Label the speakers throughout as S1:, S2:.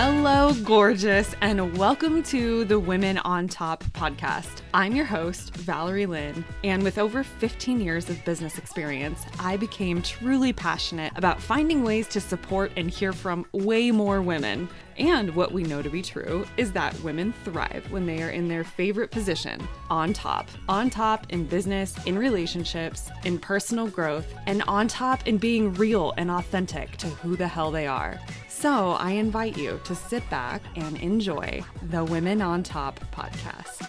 S1: Hello, gorgeous, and welcome to the Women on Top podcast. I'm your host, Valerie Lynn, and with over 15 years of business experience, I became truly passionate about finding ways to support and hear from way more women. And what we know to be true is that women thrive when they are in their favorite position, on top in business, in relationships, in personal growth, and on top in being real and authentic to who the hell they are. So I invite you to sit back and enjoy the Women on Top podcast.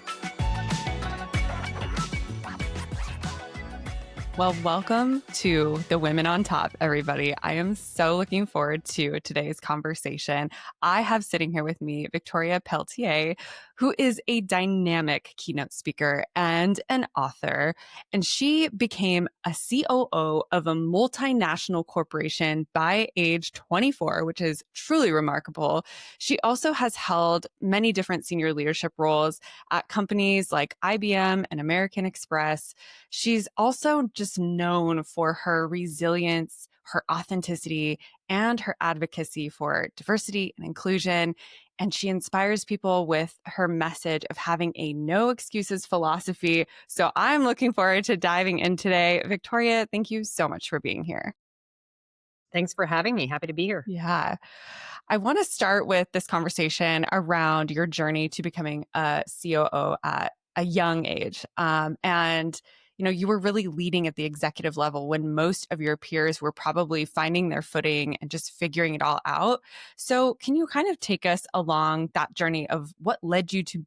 S1: Well, welcome to the Women on Top, everybody. I am so looking forward to today's conversation. I have sitting here with me Victoria Pelletier, who is a dynamic keynote speaker and an author. And she became a COO of a multinational corporation by age 24, which is truly remarkable. She also has held many different senior leadership roles at companies like IBM and American Express. She's also just known for her resilience, her authenticity, and her advocacy for diversity and inclusion. And she inspires people with her message of having a no excuses philosophy. So I'm looking forward to diving in today. Victoria, thank you so much for being here.
S2: Thanks for having me. Happy to be here.
S1: Yeah. I want to start with this conversation around your journey to becoming a COO at a young age. You were really leading at the executive level when most of your peers were probably finding their footing and just figuring it all out. So can you kind of take us along that journey of what led you to,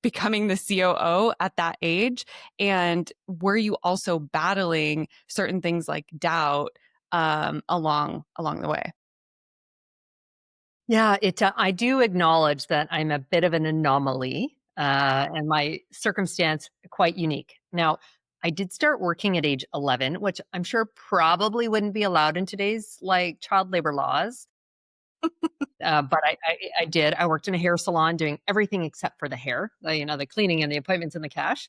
S1: becoming the COO at that age? And were you also battling certain things like doubt along the way?
S2: Yeah, I do acknowledge that I'm a bit of an anomaly and my circumstance quite unique. Now, I did start working at age 11, which I'm sure probably wouldn't be allowed in today's child labor laws. But I did. I worked in a hair salon doing everything except for the hair, the cleaning and the appointments and the cash.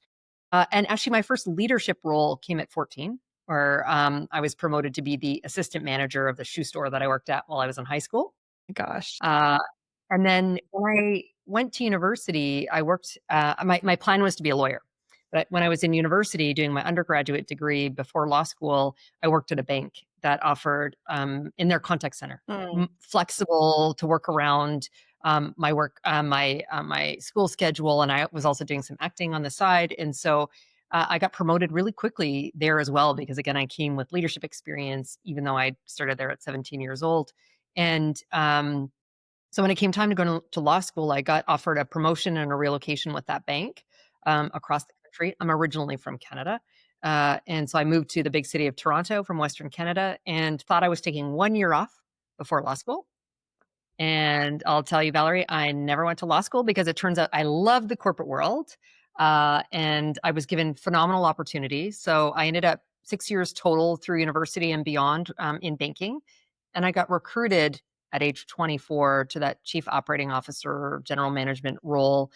S2: And actually, my first leadership role came at 14, where I was promoted to be the assistant manager of the shoe store that I worked at while I was in high school.
S1: Gosh.
S2: And then when I went to university, I worked, my plan was to be a lawyer. But when I was in university doing my undergraduate degree before law school, I worked at a bank that offered in their contact center, flexible to work around my work, my school schedule. And I was also doing some acting on the side. And so I got promoted really quickly there as well, because again, I came with leadership experience, even though I started there at 17 years old. And so when it came time to go to law school, I got offered a promotion and a relocation with that bank across the country. I'm originally from Canada. And so I moved to the big city of Toronto from Western Canada and thought I was taking 1 year off before law school. And I'll tell you, Valerie, I never went to law school because it turns out I love the corporate world. And I was given phenomenal opportunities. So I ended up 6 years total through university and beyond in banking. And I got recruited at age 24 to that chief operating officer, general management role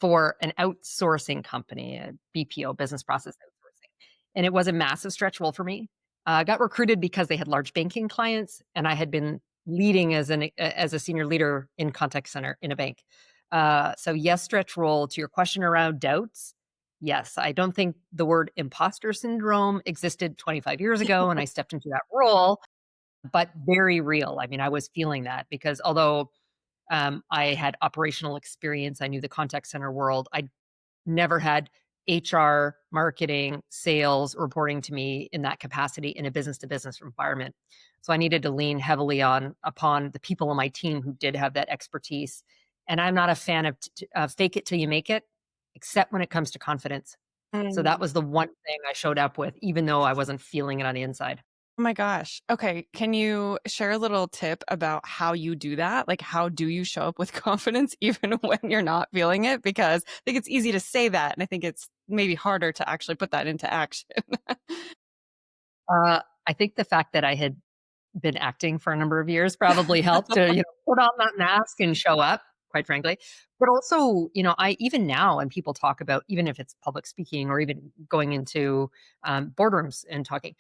S2: for an outsourcing company, a BPO, business process outsourcing. And it was a massive stretch role for me. I got recruited because they had large banking clients, and I had been leading as a senior leader in contact center in a bank. So yes, stretch role. To your question around doubts, yes, I don't think the word imposter syndrome existed 25 years ago when I stepped into that role, but very real. I mean, I was feeling that because although I had operational experience, I knew the contact center world, I never had HR, marketing, sales reporting to me in that capacity in a business to business environment. So I needed to lean heavily upon the people on my team who did have that expertise. And I'm not a fan of fake it till you make it, except when it comes to confidence. So that was the one thing I showed up with, even though I wasn't feeling it on the inside.
S1: Oh my gosh. Okay. Can you share a little tip about how you do that? Like, how do you show up with confidence even when you're not feeling it? Because I think it's easy to say that. And I think it's maybe harder to actually put that into action.
S2: I think the fact that I had been acting for a number of years probably helped to, put on that mask and show up, quite frankly. But also, I even now, when people talk about, even if it's public speaking or even going into boardrooms and talking,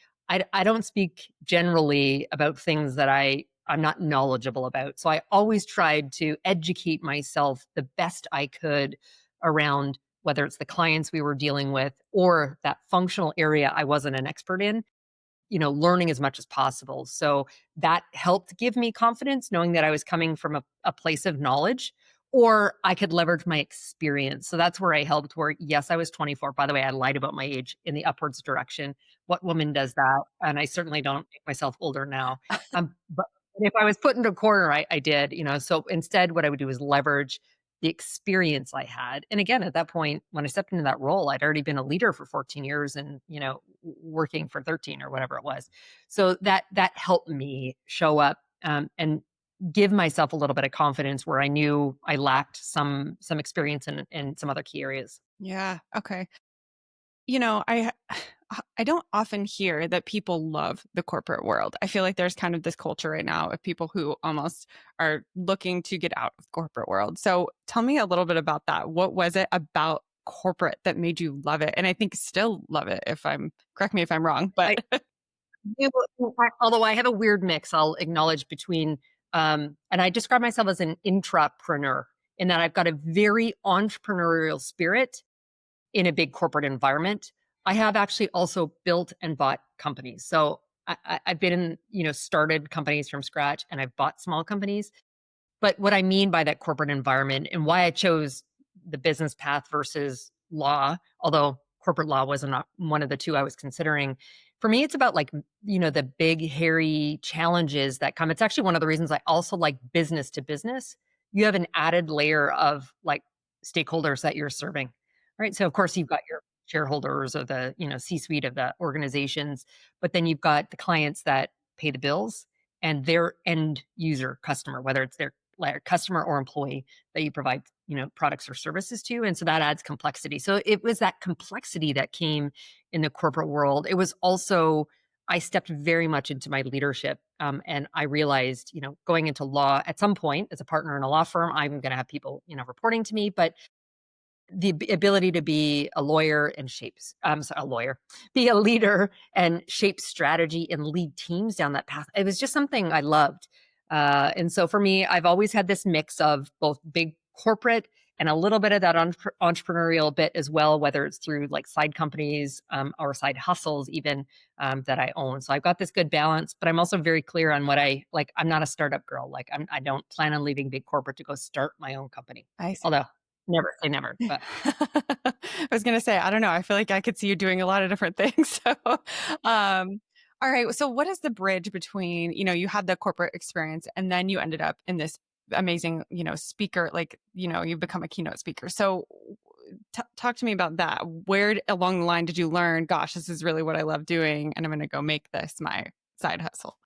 S2: I don't speak generally about things that I I'm not knowledgeable about. So I always tried to educate myself the best I could around whether it's the clients we were dealing with or that functional area I wasn't an expert in, learning as much as possible. So that helped give me confidence, knowing that I was coming from a place of knowledge, or I could leverage my experience. So that's where I helped. Where, yes, I was 24. By the way, I lied about my age in the upwards direction. What woman does that? And I certainly don't make myself older now. But if I was put into a corner, I did, So instead, what I would do is leverage the experience I had. And again, at that point, when I stepped into that role, I'd already been a leader for 14 years and, working for 13 or whatever it was. So that helped me show up and give myself a little bit of confidence where I knew I lacked some experience in some other key areas.
S1: Yeah. Okay. I don't often hear that people love the corporate world. I feel like there's kind of this culture right now of people who almost are looking to get out of the corporate world. So tell me a little bit about that. What was it about corporate that made you love it? And I think still love it correct me if I'm wrong,
S2: I,
S1: but
S2: although I have a weird mix, I'll acknowledge between, and I describe myself as an intrapreneur in that I've got a very entrepreneurial spirit in a big corporate environment. I have actually also built and bought companies. So I've been in, started companies from scratch and I've bought small companies. But what I mean by that corporate environment and why I chose the business path versus law, although corporate law was not one of the two I was considering, for me, it's about like, the big, hairy challenges that come. It's actually one of the reasons I also like business to business. You have an added layer of like stakeholders that you're serving, right? So, of course, you've got your shareholders or the, C-suite of the organizations, but then you've got the clients that pay the bills and their end user customer, whether it's their like customer or employee that you provide, products or services to. And so that adds complexity. So it was that complexity that came in the corporate world. It was also, I stepped very much into my leadership. And I realized, going into law at some point as a partner in a law firm, I'm going to have people, reporting to me, but the ability to be a lawyer and be a leader and shape strategy and lead teams down that path. It was just something I loved. And so for me, I've always had this mix of both big corporate and a little bit of that entrepreneurial bit as well, whether it's through like side companies or side hustles even that I own. So I've got this good balance, but I'm also very clear on what I like. I'm not a startup girl. Like I don't plan on leaving big corporate to go start my own company.
S1: I see.
S2: Although never say never, but
S1: I was going to say, I don't know. I feel like I could see you doing a lot of different things. So, all right. So what is the bridge between, you had the corporate experience and then you ended up in this amazing, speaker, like, you've become a keynote speaker. So talk to me about that. Where along the line did you learn, gosh, this is really what I love doing and I'm going to go make this my side hustle?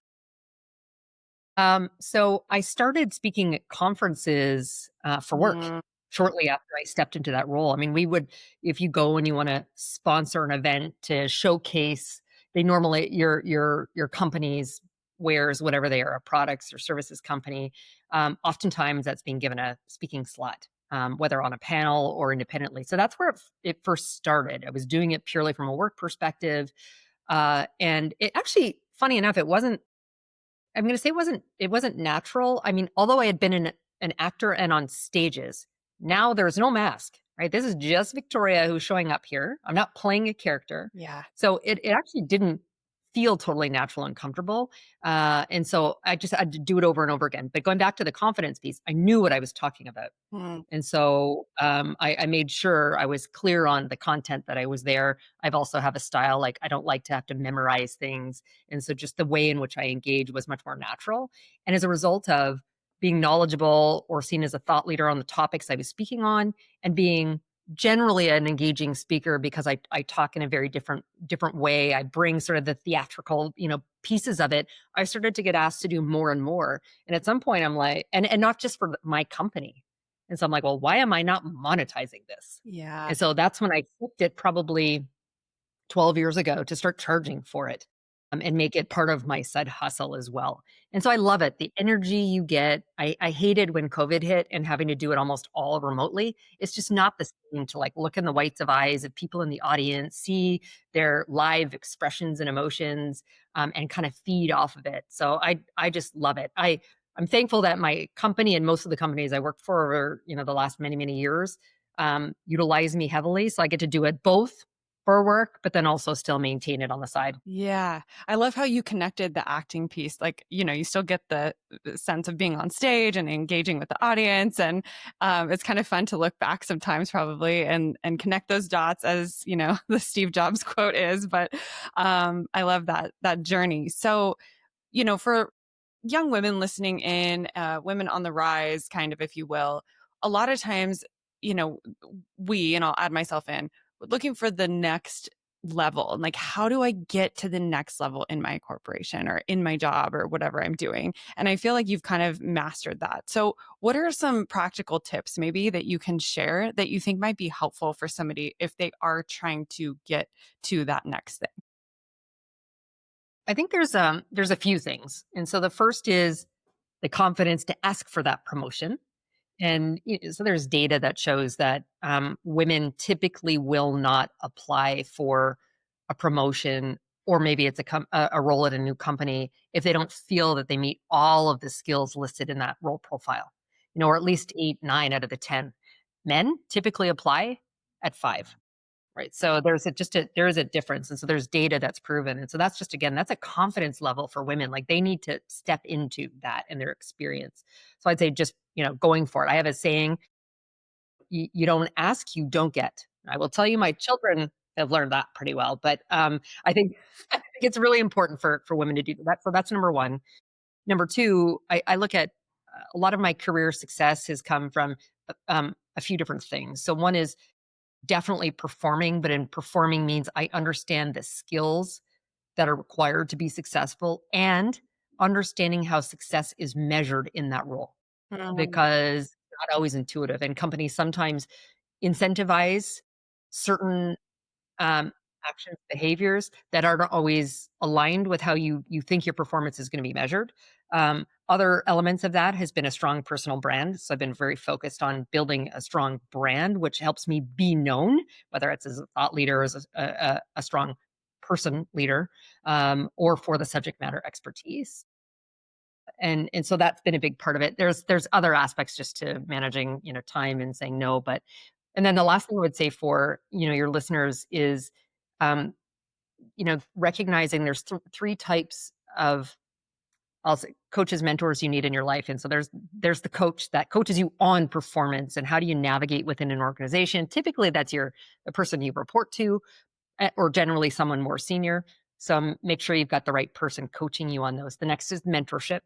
S2: So I started speaking at conferences for work
S1: Mm,
S2: shortly after I stepped into that role. I mean, if you go and you want to sponsor an event to showcase, they normally your company's wares, whatever they are, a products or services company. Oftentimes, that's being given a speaking slot, whether on a panel or independently. So that's where it first started. I was doing it purely from a work perspective, and it actually, funny enough, it wasn't. I'm gonna say it wasn't natural. I mean, although I had been an actor and on stages, now there's no mask, right? This is just Victoria who's showing up here. I'm not playing a character.
S1: yeah.
S2: So it actually didn't feel totally natural and comfortable. And so I just had to do it over and over again. But going back to the confidence piece, I knew what I was talking about.
S1: Mm,
S2: And so I made sure I was clear on the content that I was there. I've also have a style, like I don't like to have to memorize things. And so just the way in which I engage was much more natural. And as a result of being knowledgeable or seen as a thought leader on the topics I was speaking on and being generally an engaging speaker because I talk in a very different way. I bring sort of the theatrical, pieces of it. I started to get asked to do more and more. And at some point I'm like, and not just for my company. And so I'm like, well, why am I not monetizing this?
S1: yeah.
S2: And so that's when I flipped it probably 12 years ago to start charging for it. and make it part of my side hustle as well. And so I love it. The energy you get. I hated when COVID hit and having to do it almost all remotely. It's just not the same to like look in the whites of eyes of people in the audience, see their live expressions and emotions, and kind of feed off of it. So I just love it. I'm thankful that my company and most of the companies I worked for over the last many years utilize me heavily. So I get to do it both for work, but then also still maintain it on the side.
S1: Yeah. I love how you connected the acting piece. Like, you still get the sense of being on stage and engaging with the audience. And it's kind of fun to look back sometimes probably and connect those dots as, the Steve Jobs quote is. But I love that journey. So, for young women listening in, women on the rise, kind of, if you will, a lot of times, you know, and I'll add myself in, we're looking for the next level. And like, how do I get to the next level in my corporation or in my job or whatever I'm doing? And I feel like you've kind of mastered that. So, what are some practical tips maybe that you can share that you think might be helpful for somebody if they are trying to get to that next thing?
S2: I think there's a few things. And so the first is the confidence to ask for that promotion. And so there's data that shows that women typically will not apply for a promotion, or maybe it's a role at a new company, if they don't feel that they meet all of the skills listed in that role profile, or at least 8, 9 out of the 10. Men typically apply at 5. Right. So there is a difference. And so there's data that's proven. And so that's just, again, that's a confidence level for women. Like they need to step into that in their experience. So I'd say just, going for it. I have a saying, you don't ask, you don't get. I will tell you, my children have learned that pretty well. But I think I think it's really important for women to do that. So that's number one. Number two, I look at a lot of my career success has come from a few different things. So one is definitely performing, but in performing means I understand the skills that are required to be successful and understanding how success is measured in that role,
S1: Mm.
S2: because it's not always intuitive, and companies sometimes incentivize certain um, actions, behaviors that aren't always aligned with how you think your performance is going to be measured. Other elements of that has been a strong personal brand. So I've been very focused on building a strong brand, which helps me be known, whether it's as a thought leader, as a strong person leader, or for the subject matter expertise. And so that's been a big part of it. There's other aspects just to managing time and saying no, but and then the last thing I would say for your listeners is um, recognizing there's 3 types of, I'll say, coaches, mentors you need in your life. And so there's the coach that coaches you on performance and how do you navigate within an organization. Typically, that's the person you report to, or generally someone more senior. So make sure you've got the right person coaching you on those. The next is mentorship.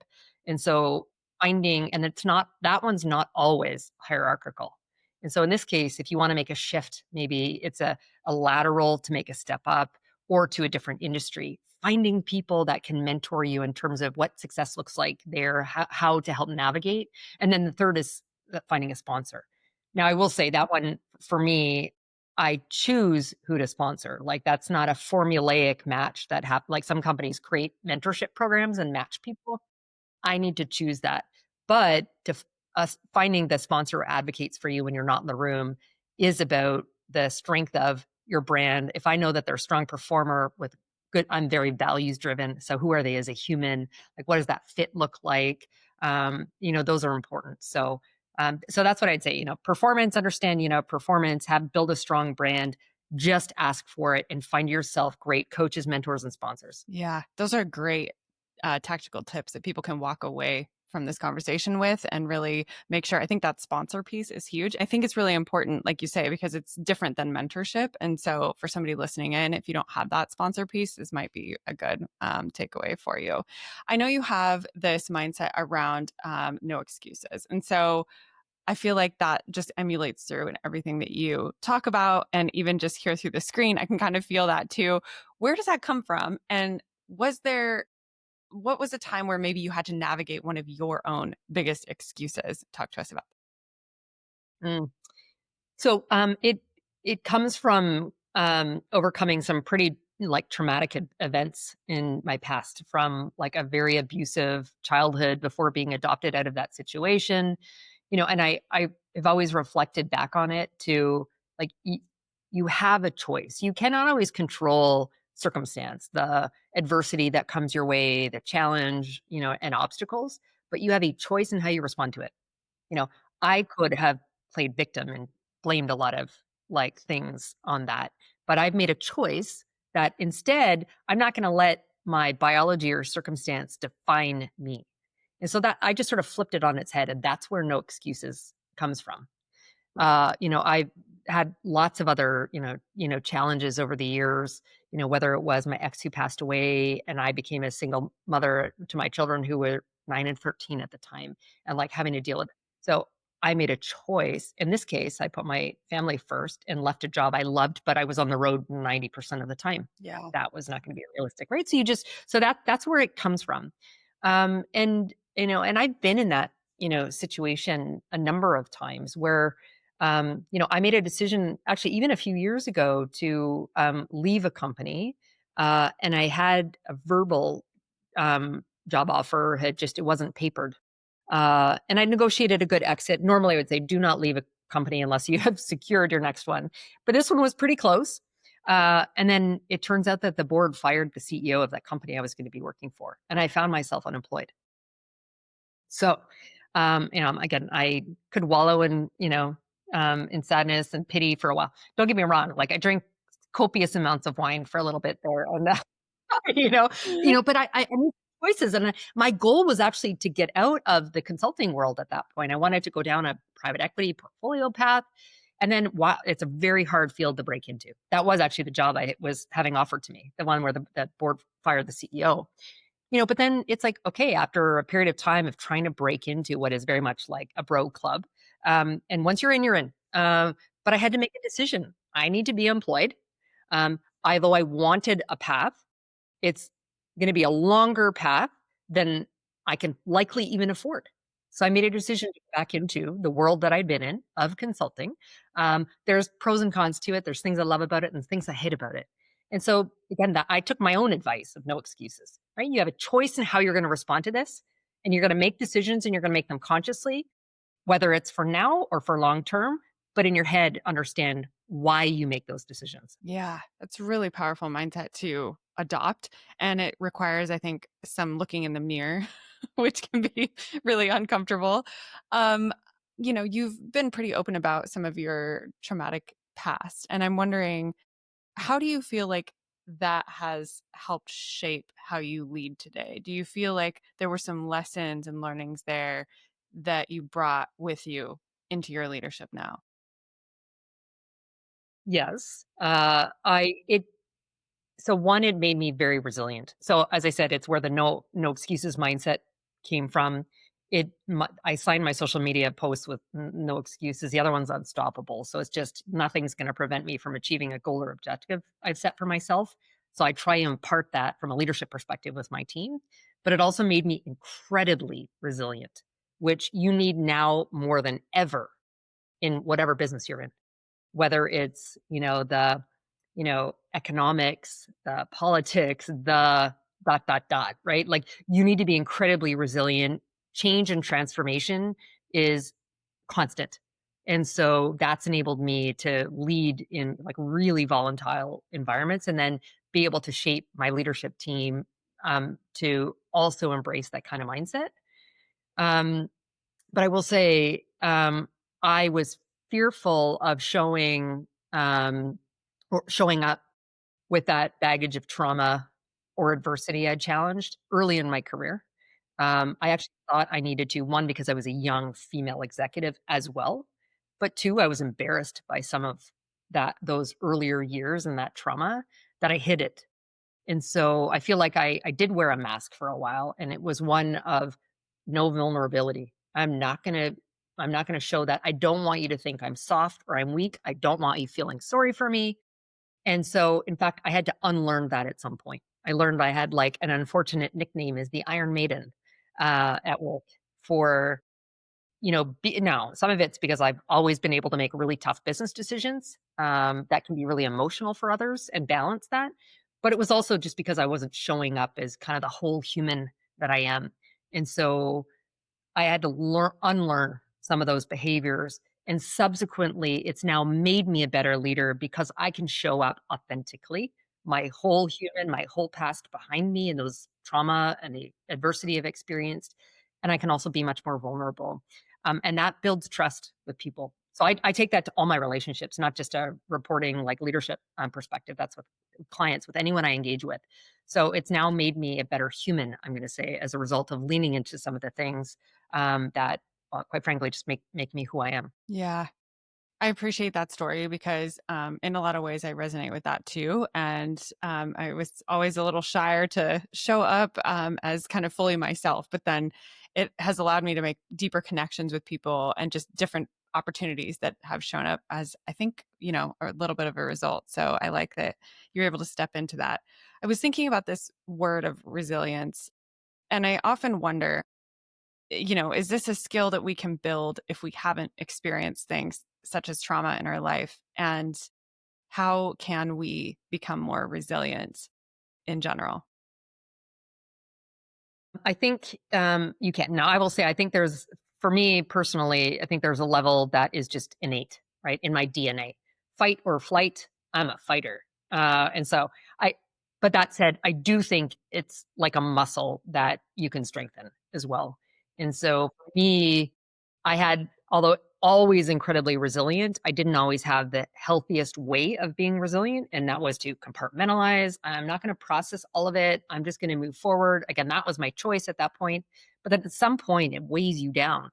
S2: And so finding, and it's not, that one's not always hierarchical. And so in this case, if you want to make a shift, maybe it's a lateral to make a step up or to a different industry, finding people that can mentor you in terms of what success looks like there, how to help navigate. And then the third is finding a sponsor. Now, I will say that one for me, I choose who to sponsor. Like that's not a formulaic match that like some companies create mentorship programs and match people. I need to choose that. But us finding the sponsor advocates for you when you're not in the room is about the strength of your brand. If I know that they're a strong performer with good, I'm very values driven. So who are they as a human? Like what does that fit look like? Those are important. So that's what I'd say. Performance, understand, performance, build a strong brand, just ask for it and find yourself great coaches, mentors, and sponsors.
S1: Yeah, those are great tactical tips that people can walk away from this conversation with and really make sure. I think that sponsor piece is huge. I think it's really important, like you say, because it's different than mentorship. And so for somebody listening in, if you don't have that sponsor piece, this might be a good takeaway for you. I know you have this mindset around no excuses. And so I feel like that just emulates through in everything that you talk about. And even just here through the screen, I can kind of feel that too. Where does that come from? And what was a time where maybe you had to navigate one of your own biggest excuses? Talk to us about
S2: Mm. So it comes from overcoming some pretty like traumatic events in my past, from like a very abusive childhood before being adopted out of that situation, and I have always reflected back on it to like, you have a choice. You cannot always control circumstance, the adversity that comes your way, the challenge, and obstacles, but you have a choice in how you respond to it. You know, I could have played victim and blamed a lot of, like, things on that, but I've made a choice that instead, I'm not gonna let my biology or circumstance define me. And so that I just sort of flipped it on its head, and that's where no excuses comes from. I've had lots of other, challenges over the years, whether it was my ex who passed away and I became a single mother to my children who were 9 and 13 at the time, and like having to deal with it. So I made a choice. In this case, I put my family first and left a job I loved, but I was on the road 90% of the time.
S1: Yeah.
S2: That was not going to be realistic, right? So that's where it comes from. And I've been in that, situation a number of times where I made a decision actually even a few years ago to leave a company, and I had a verbal job offer. It wasn't papered, and I negotiated a good exit. Normally, I would say do not leave a company unless you have secured your next one, but this one was pretty close. And then it turns out that the board fired the CEO of that company I was going to be working for, and I found myself unemployed. So, again, I could wallow in sadness and pity for a while. Don't get me wrong. Like I drank copious amounts of wine for a little bit there, and but I made choices, and my goal was actually to get out of the consulting world at that point. I wanted to go down a private equity portfolio path. And then, wow, it's a very hard field to break into. That was actually the job I was having offered to me, the one where the board fired the CEO. But then it's like, okay, after a period of time of trying to break into what is very much like a bro club, and once you're in, you're in. But I had to make a decision. I need to be employed. Although I wanted a path, it's going to be a longer path than I can likely even afford. So I made a decision to get back into the world that I'd been in of consulting. There's pros and cons to it. There's things I love about it and things I hate about it. And so again, that I took my own advice of no excuses, right? You have a choice in how you're going to respond to this, and you're going to make decisions and you're going to make them consciously, whether it's for now or for long term, but in your head, understand why you make those decisions.
S1: Yeah, that's a really powerful mindset to adopt. And it requires, I think, some looking in the mirror, which can be really uncomfortable. Um, you've been pretty open about some of your traumatic past. And I'm wondering, how do you feel like that has helped shape how you lead today? Do you feel like there were some lessons and learnings there that you brought with you into your leadership now?
S2: Yes. So one, it made me very resilient. So as I said, it's where the no excuses mindset came from. I signed my social media posts with no excuses. The other one's unstoppable. So it's just nothing's going to prevent me from achieving a goal or objective I've set for myself. So I try and impart that from a leadership perspective with my team. But it also made me incredibly resilient, which you need now more than ever in whatever business you're in, whether it's, economics, the politics, the dot, dot, dot, right? Like you need to be incredibly resilient. Change and transformation is constant. And so that's enabled me to lead in like really volatile environments, and then be able to shape my leadership team to also embrace that kind of mindset. Um, but I will say, I was fearful of showing up with that baggage of trauma or adversity I'd challenged early in my career. I actually thought I needed to, one, because I was a young female executive as well, but two, I was embarrassed by some of those earlier years and that trauma, that I hid it. And so I feel like I did wear a mask for a while, and it was one of no vulnerability. I'm not gonna show that. I don't want you to think I'm soft or I'm weak. I don't want you feeling sorry for me. And so, in fact, I had to unlearn that at some point. I learned I had like an unfortunate nickname as the Iron Maiden at work for, now some of it's because I've always been able to make really tough business decisions that can be really emotional for others and balance that. But it was also just because I wasn't showing up as kind of the whole human that I am. And so I had to unlearn some of those behaviors. And subsequently, it's now made me a better leader because I can show up authentically, my whole human, my whole past behind me, and those trauma and the adversity I've experienced. And I can also be much more vulnerable. And that builds trust with people. So I take that to all my relationships, not just a reporting like leadership perspective. That's with clients, with anyone I engage with. So it's now made me a better human, I'm going to say, as a result of leaning into some of the things that, quite frankly, just make me who I am.
S1: Yeah. I appreciate that story because in a lot of ways I resonate with that too. And I was always a little shyer to show up as kind of fully myself, but then it has allowed me to make deeper connections with people and just different opportunities that have shown up as I think, a little bit of a result. So I like that you're able to step into that. I was thinking about this word of resilience, and I often wonder, is this a skill that we can build if we haven't experienced things such as trauma in our life? And how can we become more resilient in general?
S2: I think you can. Now, I will say, I think for me personally, I think there's a level that is just innate, right, in my DNA. Fight or flight, I'm a fighter. And so I, but that said, I do think it's like a muscle that you can strengthen as well. And so for me, although always incredibly resilient, I didn't always have the healthiest way of being resilient. And that was to compartmentalize. I'm not going to process all of it. I'm just going to move forward. Again, that was my choice at that point. But then at some point, it weighs you down.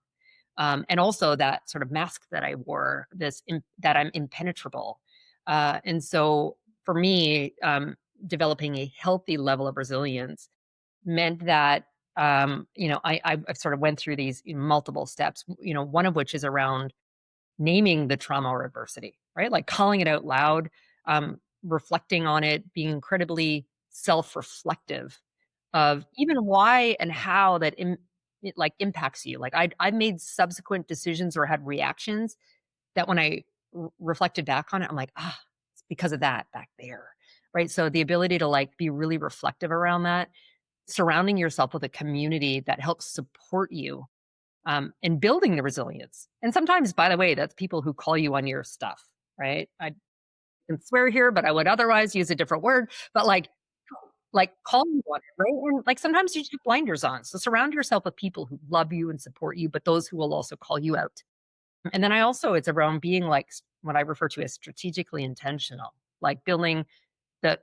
S2: And also that sort of mask that I wore, that I'm impenetrable. And so for me, developing a healthy level of resilience meant that I sort of went through these multiple steps. One of which is around naming the trauma or adversity, right? Like calling it out loud, reflecting on it, being incredibly self-reflective of even why and how it like impacts you. Like I made subsequent decisions or had reactions that when I reflected back on it, I'm like, it's because of that back there, right? So the ability to like be really reflective around that, surrounding yourself with a community that helps support you and building the resilience. And sometimes, by the way, that's people who call you on your stuff, right? I can swear here, but I would otherwise use a different word. But like calling you on it, right? And like sometimes you just have blinders on. So surround yourself with people who love you and support you, but those who will also call you out. And then it's around being like what I refer to as strategically intentional, like building the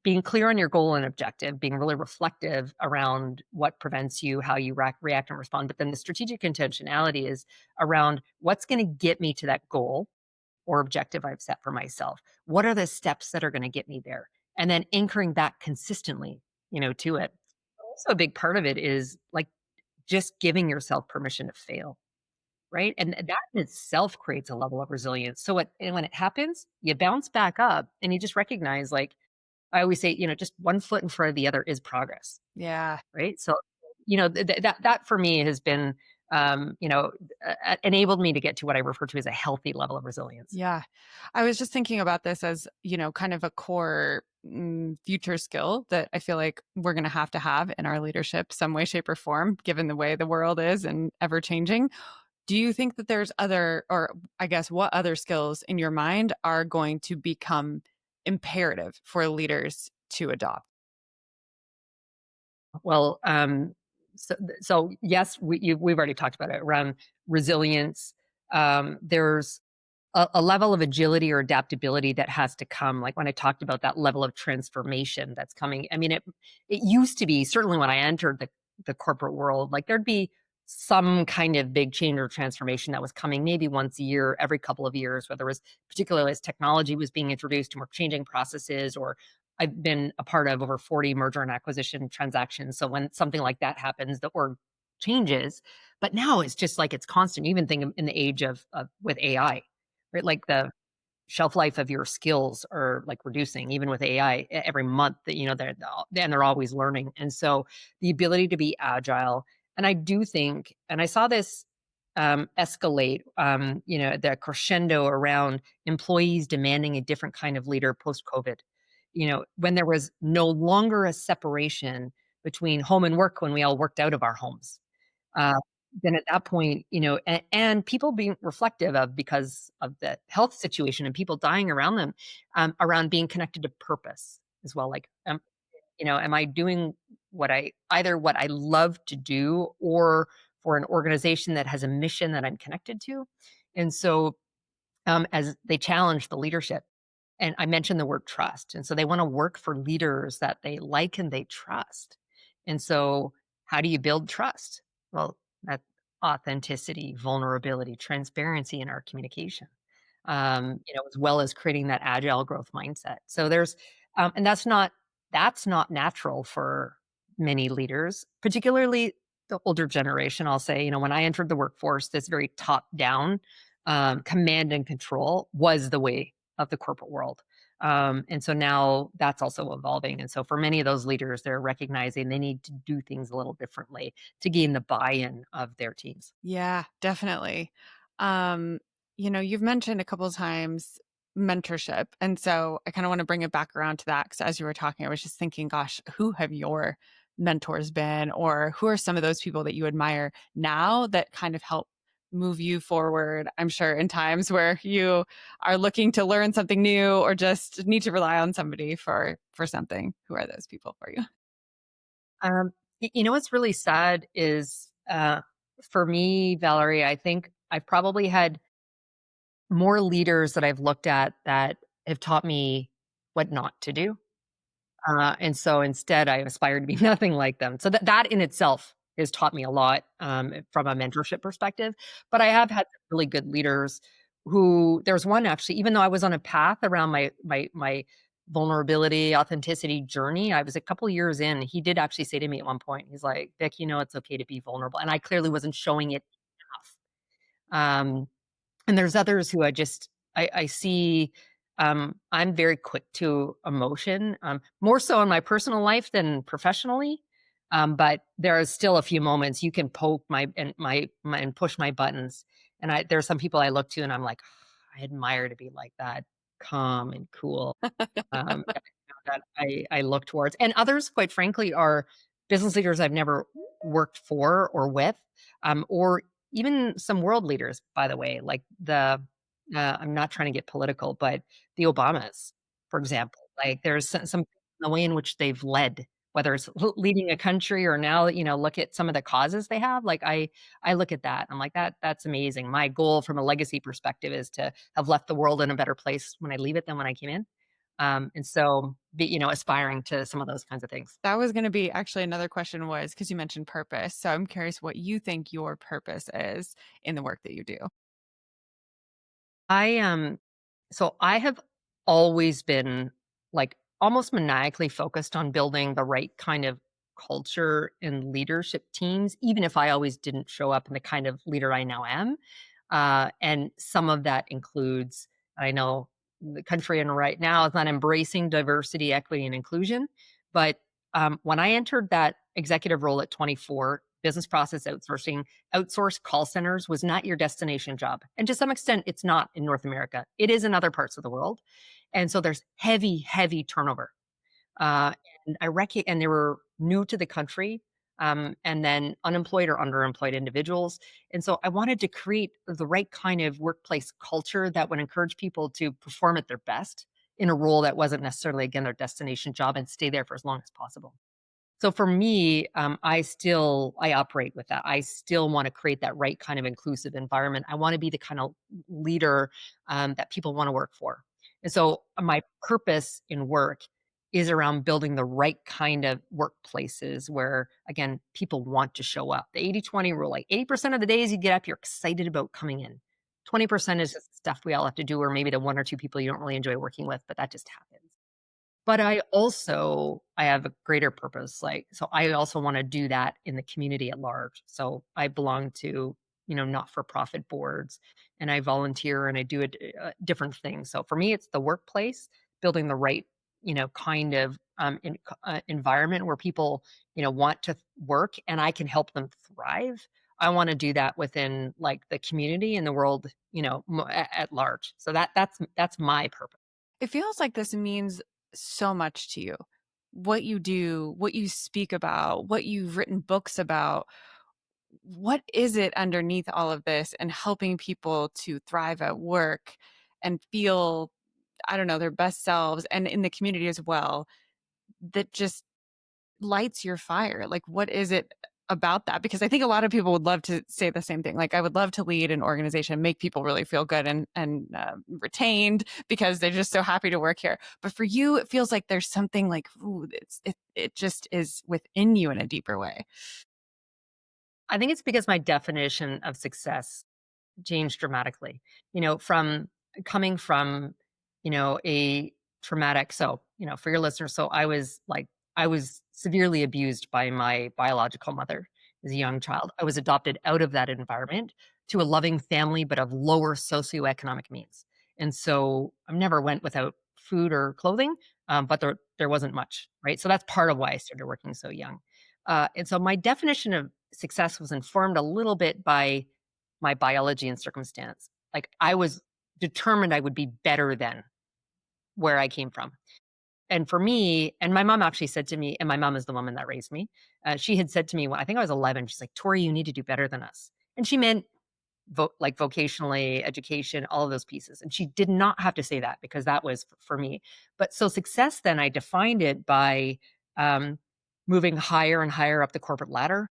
S2: being clear on your goal and objective, being really reflective around what prevents you, how you react and respond. But then the strategic intentionality is around what's going to get me to that goal or objective I've set for myself. What are the steps that are going to get me there? And then anchoring that consistently, to it. Also, a big part of it is like just giving yourself permission to fail, right? And that in itself creates a level of resilience. And when it happens, you bounce back up and you just recognize, like, I always say, just one foot in front of the other is progress,
S1: Yeah.
S2: right? So, that for me has been, enabled me to get to what I refer to as a healthy level of resilience.
S1: Yeah. I was just thinking about this as, kind of a core future skill that I feel like we're going to have in our leadership, some way, shape, or form, given the way the world is and ever changing. Do you think that there's or I guess, what other skills in your mind are going to become imperative for leaders to adopt?
S2: Well, so yes, we've already talked about it around resilience. There's a level of agility or adaptability that has to come. Like when I talked about that level of transformation that's coming. I mean, it used to be, certainly when I entered the corporate world, like there'd be some kind of big change or transformation that was coming maybe once a year, every couple of years, whether it was particularly as technology was being introduced and we're changing processes, or I've been a part of over 40 merger and acquisition transactions. So when something like that happens, the org changes. But now it's just like it's constant. Even think in the age of with AI, right? Like the shelf life of your skills are like reducing even with AI every month, that they're always learning. And so the ability to be agile. And I do think, and I saw this escalate, the crescendo around employees demanding a different kind of leader post COVID. when there was no longer a separation between home and work when we all worked out of our homes. Uh, then at that point, and people being reflective of because of the health situation and people dying around them, around being connected to purpose as well. Like, am I doing what I love to do or for an organization that has a mission that I'm connected to? And so, as they challenge the leadership, and I mentioned the word trust. And so they want to work for leaders that they like and they trust. And so, how do you build trust? Well, that authenticity, vulnerability, transparency in our communication, as well as creating that agile growth mindset. So and that's not natural for many leaders, particularly the older generation. I'll say, when I entered the workforce, this very top down command and control was the way of the corporate world. And so now that's also evolving. And so for many of those leaders, they're recognizing they need to do things a little differently to gain the buy-in of their teams.
S1: Yeah, definitely. Um, you've mentioned a couple of times mentorship. And so I kind of want to bring it back around to that because as you were talking, I was just thinking, gosh, who have your mentors been, or who are some of those people that you admire now that kind of help move you forward? I'm sure in times where you are looking to learn something new or just need to rely on somebody for something. Who are those people for you?
S2: What's really sad is for me, Valerie, I think I've probably had more leaders that I've looked at that have taught me what not to do. And so instead, I aspire to be nothing like them. So that in itself has taught me a lot from a mentorship perspective. But I have had some really good leaders who there's one actually, even though I was on a path around my vulnerability, authenticity journey, I was a couple years in. He did actually say to me at one point, he's like, Vic, it's okay to be vulnerable. And I clearly wasn't showing it enough. And there's others who I see, I'm very quick to emotion, more so in my personal life than professionally. But there are still a few moments you can poke my and push my buttons. And there are some people I look to and I'm like, I admire to be like that, calm and cool. That I look towards. And others, quite frankly, are business leaders I've never worked for or with, or even some world leaders, by the way, like I'm not trying to get political, but the Obamas, for example, like there's some the way in which they've led, whether it's leading a country or now, look at some of the causes they have. Like I look at that, I'm like that's amazing. My goal from a legacy perspective is to have left the world in a better place when I leave it than when I came in. And so aspiring to some of those kinds of things.
S1: That was going to be actually another question was because you mentioned purpose. So I'm curious what you think your purpose is in the work that you do.
S2: I have always been like almost maniacally focused on building the right kind of culture and leadership teams, even if I always didn't show up in the kind of leader I now am. And some of that includes, I know the country in right now is not embracing diversity, equity, and inclusion. But when I entered that executive role at 24, business process outsourcing, outsourced call centers was not your destination job. And to some extent, it's not in North America. It is in other parts of the world. And so there's heavy, heavy turnover. Uh, and and they were new to the country, and then unemployed or underemployed individuals. And so I wanted to create the right kind of workplace culture that would encourage people to perform at their best in a role that wasn't necessarily, again, their destination job and stay there for as long as possible. So for me, I operate with that. I still want to create that right kind of inclusive environment. I want to be the kind of leader that people want to work for. And so my purpose in work is around building the right kind of workplaces where, again, people want to show up. The 80-20 rule, like 80% of the days you get up, you're excited about coming in. 20% is just stuff we all have to do, or maybe the one or two people you don't really enjoy working with, but that just happens. But I have a greater purpose, so I also wanna do that in the community at large. So I belong to, not-for-profit boards, and I volunteer and I do different things. So for me, it's the workplace, building the right, kind of, environment where people, want to work and I can help them thrive. I wanna do that within, like, the community and the world, at large. So that's my purpose.
S1: It feels like this means so much to you. What you do, what you speak about, what you've written books about. What is it underneath all of this and helping people to thrive at work and feel, I don't know, their best selves and in the community as well, that just lights your fire? Like, what is it about that? Because I think a lot of people would love to say the same thing. Like, I would love to lead an organization, make people really feel good and retained because they're just so happy to work here. But for you, it feels like there's something like, ooh, it just is within you in a deeper way.
S2: I think it's because my definition of success changed dramatically. From coming from, a traumatic, so, for your listeners, so I was severely abused by my biological mother as a young child. I was adopted out of that environment to a loving family, but of lower socioeconomic means. And so I never went without food or clothing, but there wasn't much, right? So that's part of why I started working so young. And so my definition of success was informed a little bit by my biology and circumstance. Like, I was determined I would be better than where I came from. And for me, and my mom actually said to me, and my mom is the woman that raised me. She had said to me when I think I was 11, she's like, "Tori, you need to do better than us." And she meant like vocationally, education, all of those pieces. And she did not have to say that because that was for me. But so success, then I defined it by um, moving higher and higher up the corporate ladder,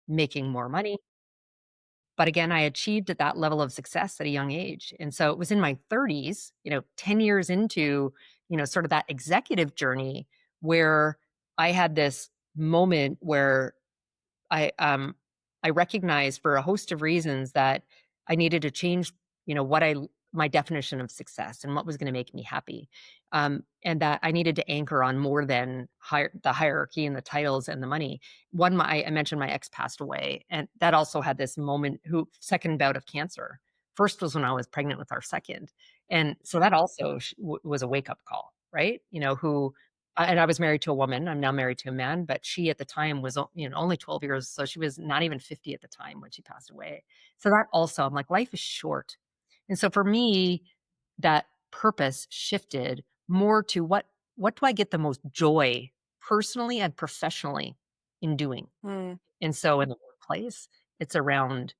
S2: making more money. But again, I achieved at that level of success at a young age. And so it was in my 30s, 10 years into, sort of that executive journey, where I had this moment where I um I recognized, for a host of reasons, that I needed to change, what I my definition of success and what was going to make me happy. And that I needed to anchor on more than the hierarchy and the titles and the money. I mentioned my ex passed away, and that also had this moment. Who second bout of cancer. First was when I was pregnant with our second, and so that also was a wake up call, right? And I was married to a woman. I'm now married to a man, but she at the time was, only 12 years. So she was not even 50 at the time when she passed away. So that also, I'm like, life is short. And so for me, that purpose shifted more to what do I get the most joy personally and professionally in doing?
S1: Mm.
S2: And so in the workplace, it's around,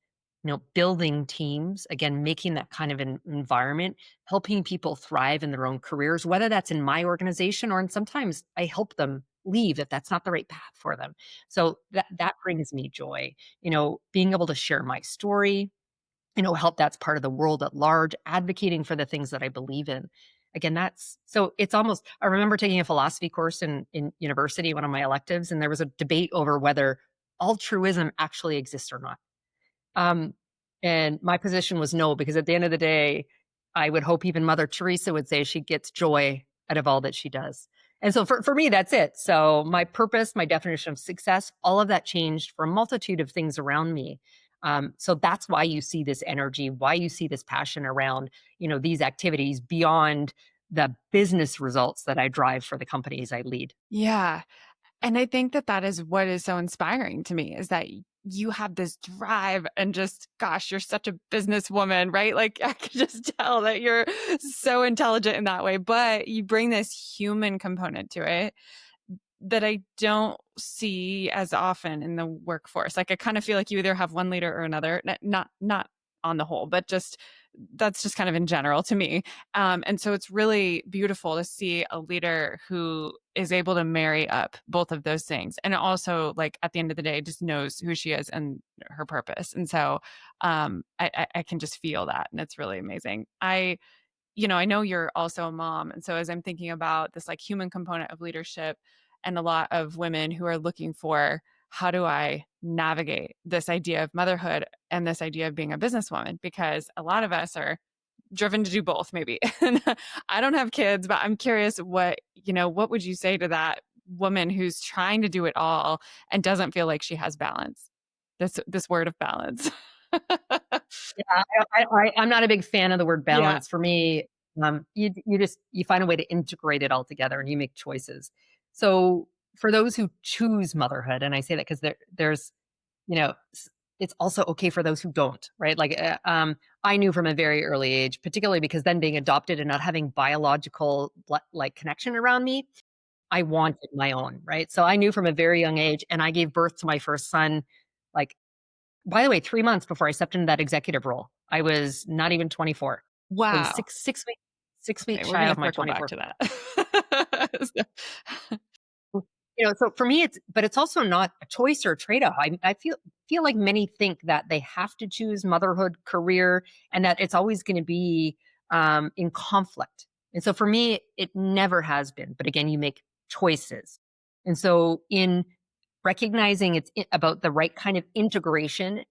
S2: building teams, again, making that kind of an environment, helping people thrive in their own careers, whether that's in my organization or, and sometimes I help them leave if that's not the right path for them. So that brings me joy, being able to share my story, help that's part of the world at large, advocating for the things that I believe in. Again, that's so it's almost, I remember taking a philosophy course in university, one of my electives, and there was a debate over whether altruism actually exists or not. Um, and my position was no, because at the end of the day, I would hope even Mother Teresa would say she gets joy out of all that she does. And so for me, that's it. So my purpose, my definition of success, all of that changed for a multitude of things around me. So that's why you see this energy, why you see this passion around, these activities beyond the business results that I drive for the companies I lead.
S1: Yeah. And I think that that is what is so inspiring to me is that you have this drive and just, gosh, you're such a businesswoman, right? Like I could just tell that you're so intelligent in that way, but you bring this human component to it that I don't see as often in the workforce. Like I kind of feel like you either have one leader or another, not on the whole, but just that's just kind of in general to me. And so it's really beautiful to see a leader who is able to marry up both of those things. And also like at the end of the day, just knows who she is and her purpose. And so I can just feel that. And it's really amazing. I know you're also a mom. And so as I'm thinking about this like human component of leadership and a lot of women who are looking for how do I navigate this idea of motherhood and this idea of being a businesswoman? Because a lot of us are driven to do both, maybe. And I don't have kids, but I'm curious what would you say to that woman who's trying to do it all and doesn't feel like she has balance? This word of balance.
S2: Yeah, I'm not a big fan of the word
S1: Yeah.
S2: balance. For me, you find a way to integrate it all together, and you make choices. So for those who choose motherhood, and I say that because there's, you know, it's also okay for those who don't, right? Like, I knew from a very early age, particularly because then being adopted and not having biological like connection around me, I wanted my own, right? So I knew from a very young age, and I gave birth to my first son, like, by the way, 3 months before I stepped into that executive role. I was not even 24. I was
S1: Wow.
S2: 6
S1: Okay,
S2: weeks
S1: we're
S2: shy
S1: gonna
S2: of my
S1: circle back
S2: 24th.
S1: to that.
S2: So for me, it's also not a choice or a trade-off. I feel like many think that they have to choose motherhood, career, and that it's always going to be in conflict. And so for me, it never has been. But again, you make choices, and so in recognizing about the right kind of integration,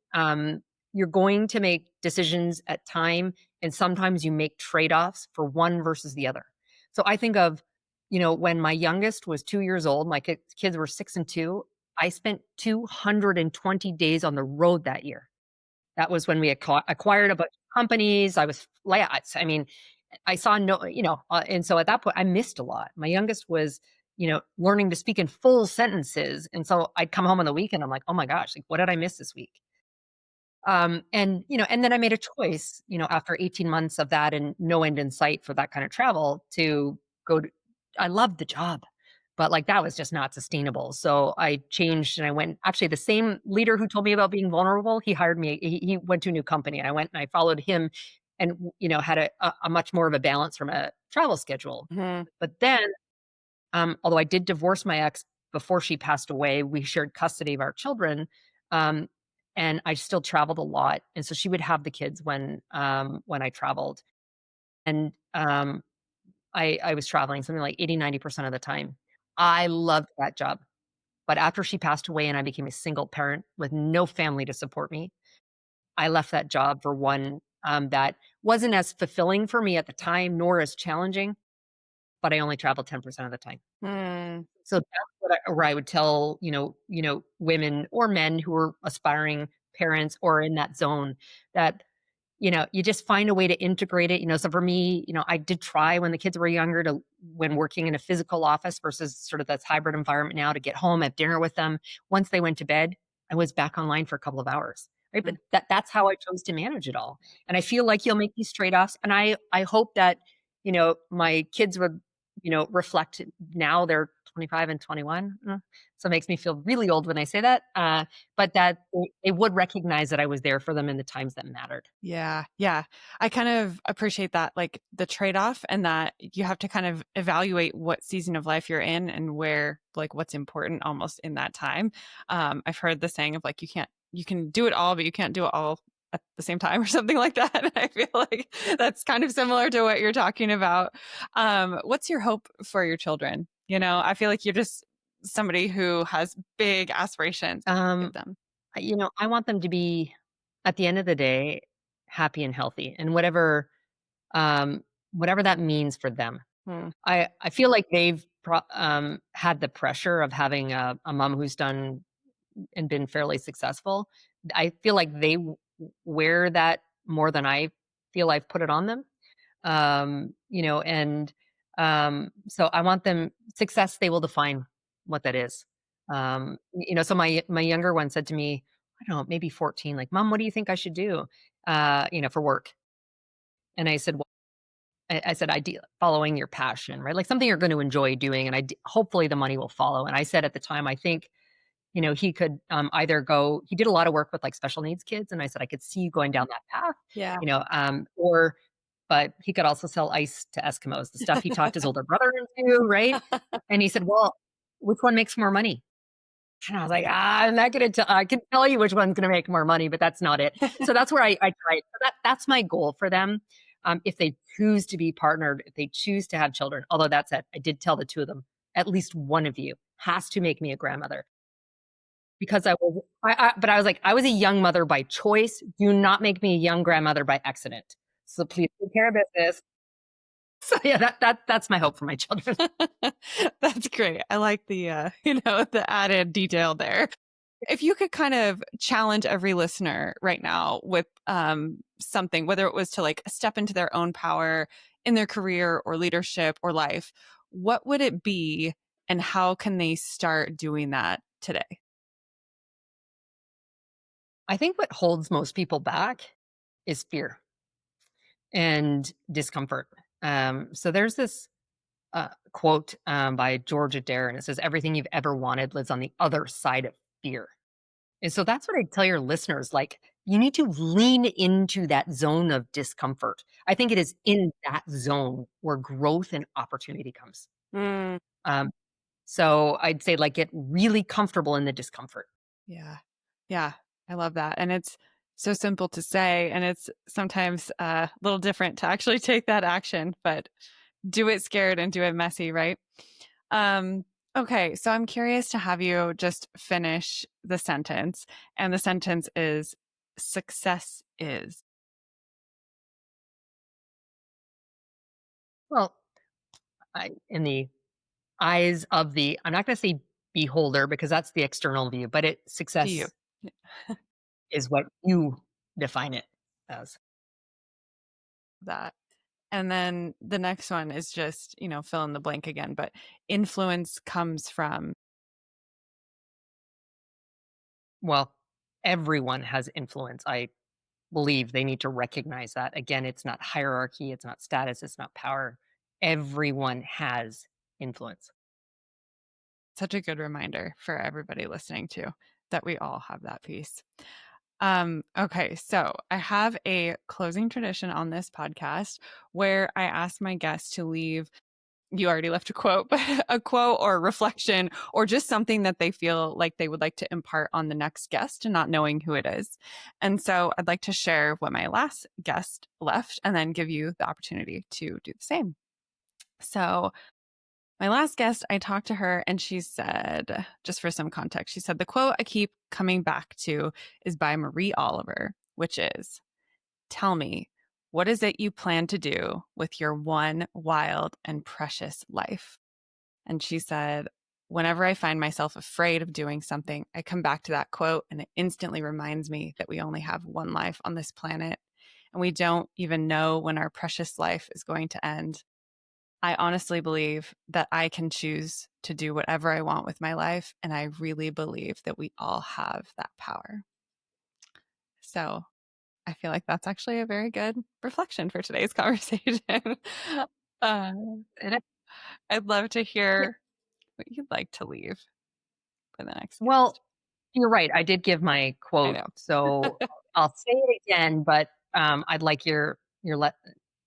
S2: you're going to make decisions at time, and sometimes you make trade-offs for one versus the other. So I think of, when my youngest was 2 years old, my kids were 6 and 2. I spent 220 days on the road that year. That was when we acquired a bunch of companies. I was, yeah, I mean, I saw no, and so at that point, I missed a lot. My youngest was, learning to speak in full sentences, and so I'd come home on the weekend. I'm like, oh my gosh, like what did I miss this week? And then I made a choice, after 18 months of that and no end in sight for that kind of travel to go to. I loved the job, but like that was just not sustainable. So I changed and I went. Actually, the same leader who told me about being vulnerable, he hired me. He went to a new company, and I went and I followed him, and had a much more of a balance from a travel schedule.
S1: Mhm.
S2: But then, although I did divorce my ex before she passed away, we shared custody of our children. Um, and I still traveled a lot. And so she would have the kids when I traveled. And I was traveling something like 80, 90% of the time. I loved that job. But after she passed away and I became a single parent with no family to support me, I left that job for one that wasn't as fulfilling for me at the time, nor as challenging, but I only traveled 10% of the time.
S1: Mm.
S2: So that's where I would tell, women or men who are aspiring parents or in that zone that, you just find a way to integrate it. So for me, I did try when the kids were younger when working in a physical office versus sort of this hybrid environment now to get home, have dinner with them. Once they went to bed, I was back online for a couple of hours. Right. But
S1: Mm.
S2: that's how I chose to manage it all. And I feel like you'll make these trade-offs. And I hope that, my kids would, reflect now they're 25 and 21. So it makes me feel really old when I say that. But that they would recognize that I was there for them in the times that mattered.
S1: Yeah, yeah. I kind of appreciate that, like the trade-off and that you have to kind of evaluate what season of life you're in and where, like, what's important almost in that time. I've heard the saying of like, you can do it all, but you can't do it all at the same time or something like that. And I feel like that's kind of similar to what you're talking about. What's your hope for your children? I feel like you're just somebody who has big aspirations. Give
S2: Um,
S1: them.
S2: I want them to be, at the end of the day, happy and healthy, and whatever that means for them.
S1: Hmm.
S2: I feel like they've had the pressure of having a mom who's done and been fairly successful. I feel like they wear that more than I feel I've put it on them. And so I want them success. They will define what that is. So my younger one said to me, I don't know, maybe 14, like, Mom, what do you think I should do, for work? And I said, well, I said, following your passion, right? Like something you're going to enjoy doing. And hopefully the money will follow. And I said at the time, I think, he could either he did a lot of work with like special needs kids. And I said, I could see you going down that path,
S1: Yeah.
S2: but he could also sell ice to Eskimos, the stuff he talked his older brother into, right? And he said, well, which one makes more money? And I was like, I'm not gonna tell. I can tell you which one's gonna make more money, but that's not it. So that's where I tried. So that's my goal for them. If they choose to be partnered, if they choose to have children, although that said, I did tell the two of them, at least one of you has to make me a grandmother because but I was like, I was a young mother by choice. Do not make me a young grandmother by accident. So please take care of business. So yeah, that's my hope for my children.
S1: That's great. I like the the added detail there. If you could kind of challenge every listener right now with something, whether it was to like step into their own power in their career or leadership or life, what would it be and how can they start doing that today?
S2: I think what holds most people back is fear and discomfort. So there's this quote by George Adair, and it says, "Everything you've ever wanted lives on the other side of fear." And so that's what I tell your listeners. Like, you need to lean into that zone of discomfort. I think it is in that zone where growth and opportunity comes.
S1: Mm,
S2: Um, so I'd say, like, get really comfortable in the discomfort.
S1: yeah. Yeah. I love that. And it's so simple to say, and it's sometimes a little different to actually take that action, but do it scared and do it messy, right? Um, okay. So I'm curious to have you just finish the sentence. And the sentence is success is.
S2: Well, in the eyes of the, I'm not going to say beholder because that's the external view, but
S1: To you.
S2: success is what you define it as.
S1: That. And then the next one is just, fill in the blank again, but influence comes from.
S2: Well, everyone has influence. I believe they need to recognize that. Again, it's not hierarchy, it's not status, it's not power. Everyone has influence.
S1: Such a good reminder for everybody listening to that we all have that piece. Okay, so I have a closing tradition on this podcast where I ask my guests to leave. You already left a quote, but a quote or reflection or just something that they feel like they would like to impart on the next guest and not knowing who it is. And so I'd like to share what my last guest left and then give you the opportunity to do the same. So my last guest, I talked to her and she said, just for some context, she said, the quote I keep coming back to is by Marie Oliver, which is, tell me, what is it you plan to do with your one wild and precious life? And she said, whenever I find myself afraid of doing something, I come back to that quote and it instantly reminds me that we only have one life on this planet and we don't even know when our precious life is going to end. I honestly believe that I can choose to do whatever I want with my life. And I really believe that we all have that power. So I feel like that's actually a very good reflection for today's conversation. uh,
S2: And
S1: I'd love to
S2: yeah,
S1: hear what you'd like to leave for the next
S2: well,
S1: guest.
S2: you're right. I did give my
S1: I
S2: quote,
S1: know.
S2: so I'll say it again, but I'd like your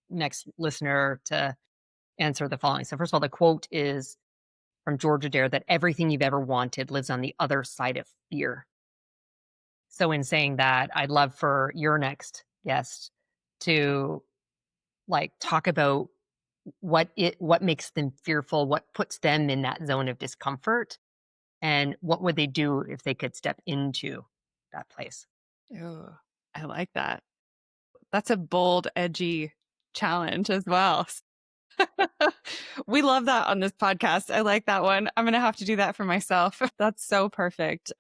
S2: next listener to answer the following. So first of all, the quote is from George Adair, that everything you've ever wanted lives on the other side of fear. So in saying that, I'd love for your next guest to, like, talk about what makes them fearful, what puts them in that zone of discomfort, and what would they do if they could step into that place.
S1: Oh, I like that. That's a bold, edgy challenge as well. We love that on this podcast. I like that one. I'm going to have to do that for myself. That's so perfect.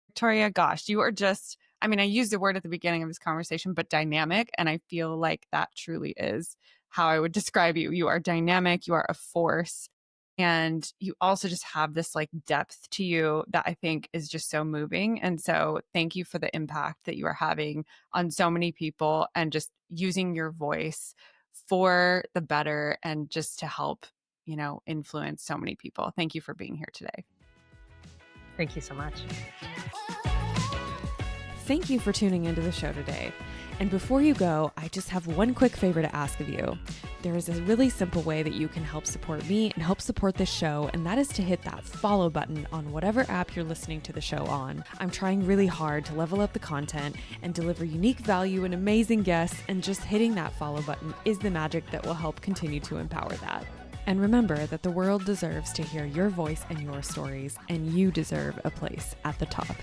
S1: Victoria, gosh, you are just, I used the word at the beginning of this conversation, but dynamic. And I feel like that truly is how I would describe you. You are dynamic, you are a force. And you also just have this like depth to you that I think is just so moving. And so thank you for the impact that you are having on so many people and just using your voice for the better and just to help, influence so many people. Thank you for being here today.
S2: Thank you so much.
S3: Thank you for tuning into the show today. And before you go, I just have one quick favor to ask of you. There is a really simple way that you can help support me and help support this show, and that is to hit that follow button on whatever app you're listening to the show on. I'm trying really hard to level up the content and deliver unique value and amazing guests, and just hitting that follow button is the magic that will help continue to empower that. And remember that the world deserves to hear your voice and your stories, and you deserve a place at the top.